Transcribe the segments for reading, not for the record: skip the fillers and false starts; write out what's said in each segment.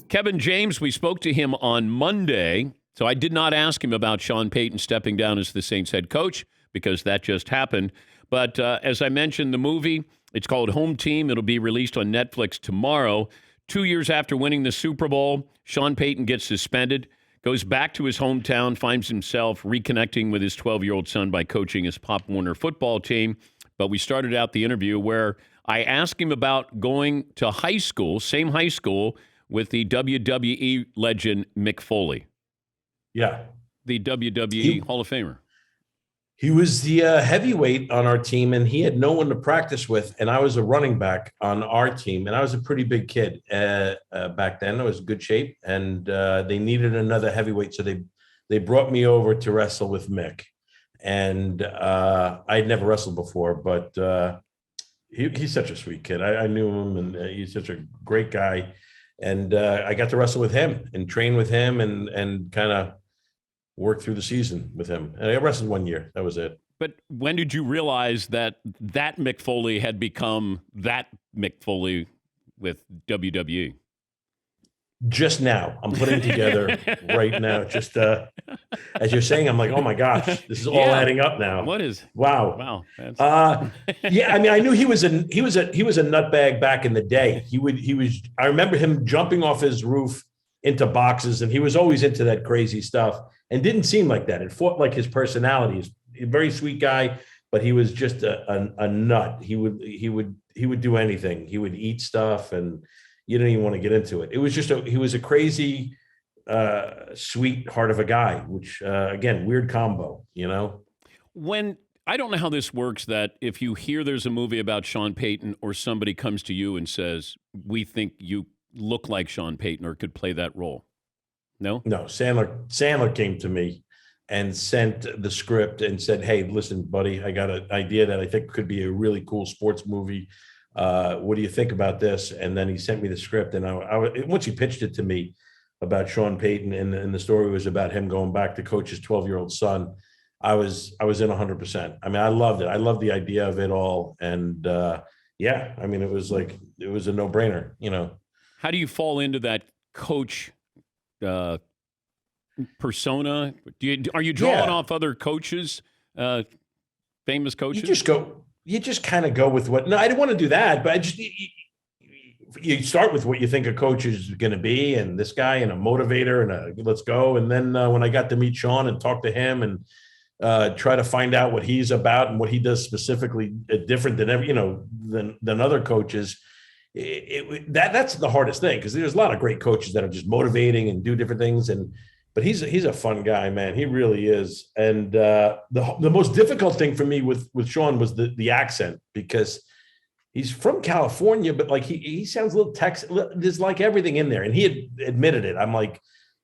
Kevin James, we spoke to him on Monday, so I did not ask him about Sean Payton stepping down as the Saints head coach because that just happened. But as I mentioned, the movie, it's called Home Team. It'll be released on Netflix tomorrow. 2 years after winning the Super Bowl, Sean Payton gets suspended, goes back to his hometown, finds himself reconnecting with his 12-year-old son by coaching his Pop Warner football team. But we started out the interview where I asked him about going to high school, same high school, with the WWE legend Mick Foley. Yeah. The WWE Hall of Famer. He was the heavyweight on our team, and he had no one to practice with. And I was a running back on our team, and I was a pretty big kid back then. I was in good shape, and they needed another heavyweight, so they brought me over to wrestle with Mick. And I'd never wrestled before, but he's such a sweet kid. I knew him, and he's such a great guy. And I got to wrestle with him and train with him and kind of work through the season with him. And I wrestled 1 year. That was it. But when did you realize that Mick Foley had become that Mick Foley with WWE? Just now. I'm putting together right now. Just as you're saying, I'm like, oh my gosh, this is all adding up now. What is? Wow. Yeah, I mean, I knew he was a nutbag back in the day. I remember him jumping off his roof into boxes, and he was always into that crazy stuff and didn't seem like that. It fought like his personality. He's a very sweet guy, but he was just a nut. He would do anything. He would eat stuff, and you didn't even want to get into it. It was just he was a crazy, sweet heart of a guy, which again, weird combo, you know? I don't know how this works, that if you hear there's a movie about Sean Payton or somebody comes to you and says, we think you look like Sean Payton or could play that role. No? No, Sandler came to me and sent the script and said, hey, listen, buddy, I got an idea that I think could be a really cool sports movie. What do you think about this? And then he sent me the script, and once he pitched it to me about Sean Payton, and the story was about him going back to coach his 12-year-old son, I was in 100%. I mean, I loved it. I loved the idea of it all. And yeah, I mean, it was a no-brainer, you know. How do you fall into that coach persona? Are you drawing off other coaches, famous coaches? You just kind of go with what. No, I didn't want to do that, but you start with what you think a coach is going to be, and this guy, and a motivator, and let's go. And then when I got to meet Sean and talk to him and try to find out what he's about and what he does specifically different than other coaches. That's the hardest thing, because there's a lot of great coaches that are just motivating and do different things, but he's a fun guy, man. He really is. And the most difficult thing for me with Sean was the accent, because he's from California, but like he sounds a little Texas. There's like everything in there, and he had admitted it. I'm like,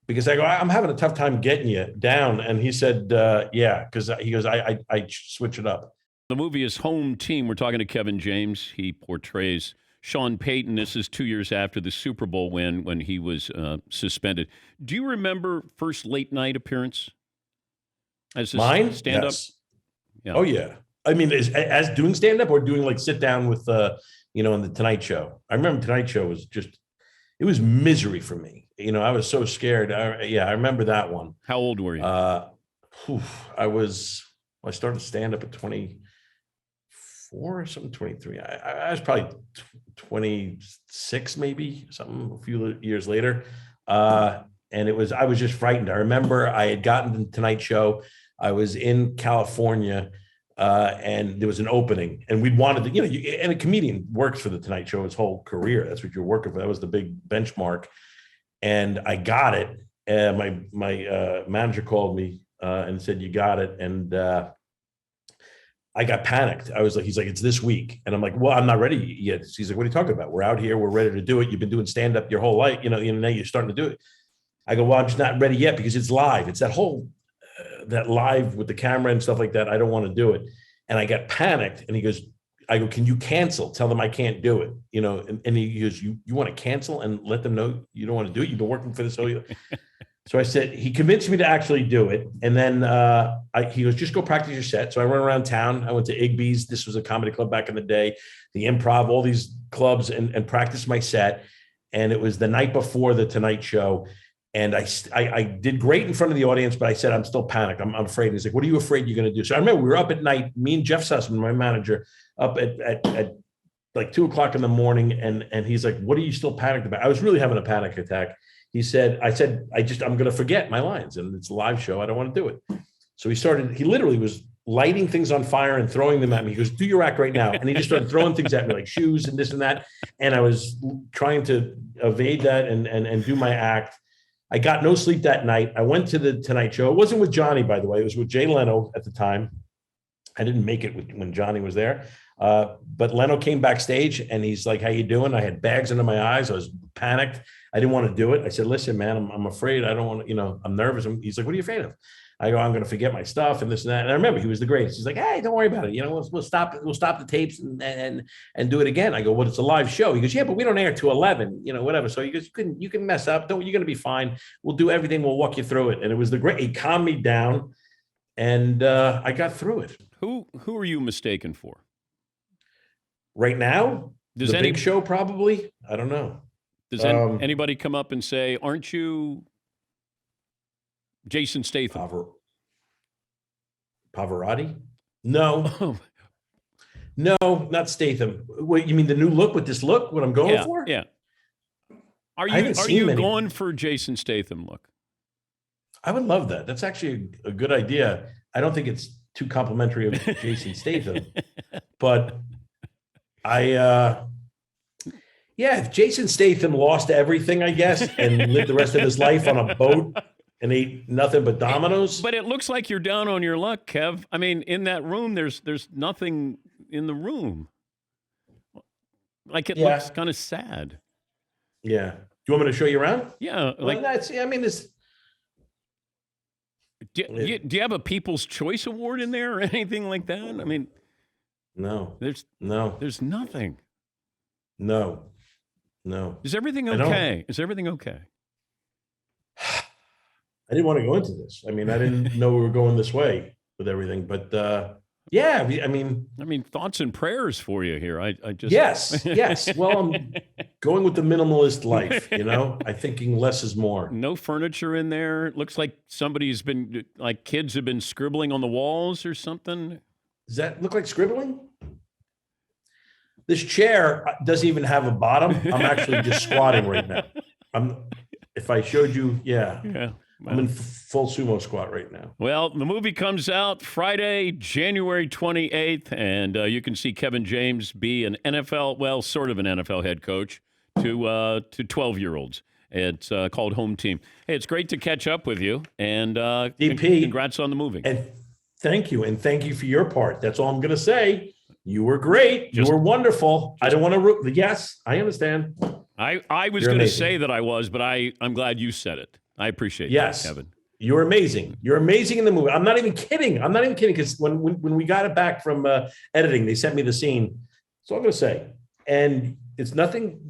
because I go, I'm having a tough time getting you down, and he said, yeah, because he goes, I switch it up. The movie is Home Team. We're talking to Kevin James. He portrays Sean Payton. This is 2 years after the Super Bowl win when he was suspended. Do you remember first late night appearance as a stand-up? Yes. Yeah. Oh, yeah. I mean, as doing stand-up or doing like sit down with, in the Tonight Show? I remember Tonight Show was it was misery for me. You know, I was so scared. I remember that one. How old were you? I started stand-up at 24 or something, 23. I was probably 26, maybe something, a few years later. And I was just frightened. I remember I had gotten to the Tonight Show. I was in California, and there was an opening, and we'd wanted to, and a comedian works for the Tonight Show his whole career. That's what you're working for. That was the big benchmark. And I got it. And my manager called me and said, you got it. And I got panicked. He's like, it's this week. And I'm like, well, I'm not ready yet. He's like, what are you talking about? We're out here. We're ready to do it. You've been doing stand-up your whole life. Now you're starting to do it. I go, well, I'm just not ready yet because it's live. It's that whole, that live with the camera and stuff like that. I don't want to do it. And I got panicked. And he goes, I go, can you cancel? Tell them I can't do it. And he goes, you want to cancel and let them know you don't want to do it? You've been working for this whole year. So I said, he convinced me to actually do it. And then he goes, just go practice your set. So I went around town. I went to Igby's. This was a comedy club back in the day, the Improv, all these clubs, and practiced my set. and it was the night before the Tonight Show. And I did great in front of the audience, but I said, I'm still panicked. I'm afraid. And he's like, what are you afraid you're going to do? So I remember we were up at night, me and Jeff Sussman, my manager, up at like 2:00 in the morning. And he's like, what are you still panicked about? I was really having a panic attack. I said, I'm going to forget my lines, and it's a live show. I don't want to do it. So he literally was lighting things on fire and throwing them at me. He goes, do your act right now. And he just started throwing things at me like shoes and this and that. And I was trying to evade that and do my act. I got no sleep that night. I went to the Tonight Show. It wasn't with Johnny, by the way. It was with Jay Leno at the time. I didn't make it when Johnny was there. But Leno came backstage and he's like, how you doing? I had bags under my eyes. I was panicked. I didn't want to do it. I said, listen, man, I'm afraid. I don't want to, I'm nervous. He's like, what are you afraid of? I go, I'm going to forget my stuff and this and that. And I remember he was the greatest. He's like, hey, don't worry about it. We'll stop the tapes and do it again. I go, well, it's a live show. He goes, yeah, but we don't air to 11, whatever. So he goes, you can mess up. You're going to be fine. We'll do everything. We'll walk you through it. And it was he calmed me down, and I got through it. Who are you mistaken for? Right now? Does the Big Show, probably? I don't know. Does anybody come up and say, aren't you Jason Statham? Pavarotti? No. No, not Statham. Wait, you mean the new look with this look? What I'm going for? Yeah. Are you going for Jason Statham look? I would love that. That's actually a good idea. I don't think it's too complimentary of Jason Statham, but if Jason Statham lost everything, I guess, and lived the rest of his life on a boat and ate nothing but Dominoes. But it looks like you're down on your luck, Kev. I mean, in that room, there's nothing in the room. Like it looks kind of sad. Yeah. Do you want me to show you around? Yeah. Like this. Do you have a People's Choice Award in there or anything like that? I mean, no. There's nothing. No. Is everything okay? Is everything okay? I didn't want to go into this. I mean, I didn't know we were going this way with everything, but I mean, thoughts and prayers for you here. I just yes. Well, I'm going with the minimalist life. I'm thinking less is more. No furniture in there. It looks like kids have been scribbling on the walls or something. Does that look like scribbling? This chair doesn't even have a bottom. I'm actually just squatting right now. If I showed you, yeah. I'm in full sumo squat right now. Well, the movie comes out Friday, January 28th, and you can see Kevin James be an sort of an NFL head coach to 12-year-olds. It's called Home Team. Hey, it's great to catch up with you, and DP, congrats on the movie. And thank you for your part. That's all I'm going to say. You were great. You were wonderful. I don't want to. Yes, I understand. I was going to say that I was, but I'm glad you said it. I appreciate that, Kevin. You're amazing. You're amazing in the movie. I'm not even kidding because when we got it back from editing, they sent me the scene. So I'm going to say, and it's nothing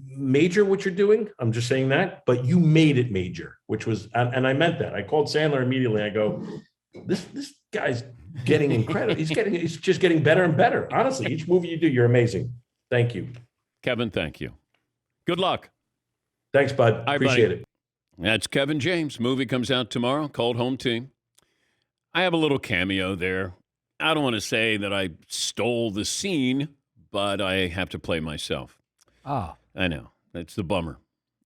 major what you're doing. I'm just saying that, but you made it major, which was, and I meant that. I called Sandler immediately. I go, this guy's getting incredible. He's just getting better and better. Honestly, each movie you do, you're amazing. Thank you, Kevin. Thank you. Good luck. Thanks, bud. Appreciate it. That's Kevin James. Movie comes out tomorrow called Home Team. I have a little cameo there. I don't want to say that I stole the scene, but I have to play myself. Oh. I know. That's the bummer.